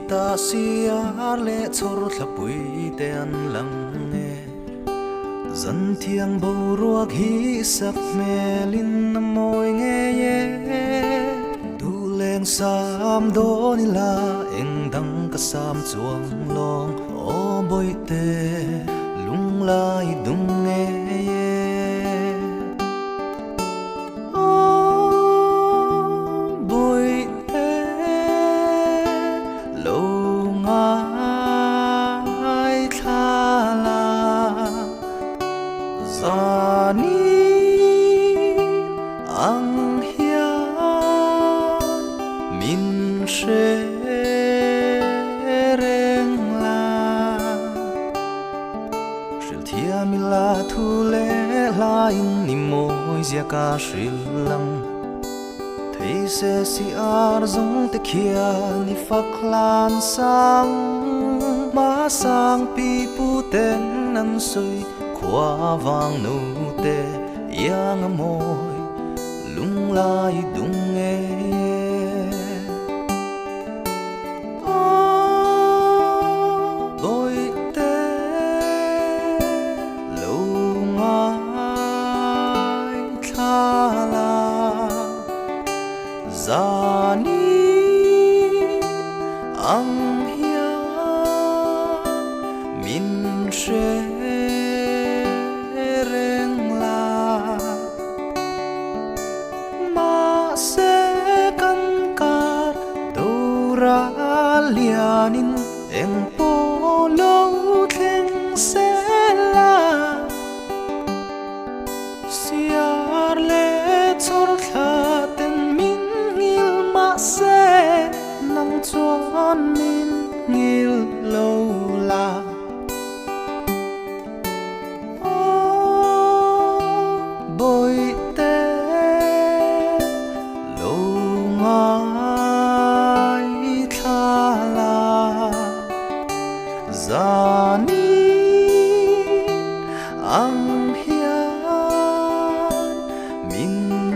ta siar le chor thlapui te an lang nge zan thiang bo ruak hi sak melin na moi nge ye du leng sam do ni la eng dang ka sam chuang long o boi te lung lai dung nge ye Zani ang hian min reng la shil thia mi la thu le la in ni moi zia ka shil lam thei se si ar zong te khia ni faklan sang ma sang pi pu ten nan soi qua vang nu te yang môi lung lai dung nghe đôi te lâu ngai tha la za ni ang hian min lianin em po lâu theng se la siar le chor tha ten min ngil ma se nang chuan min ngil lo la boi te lo Zani ang hian min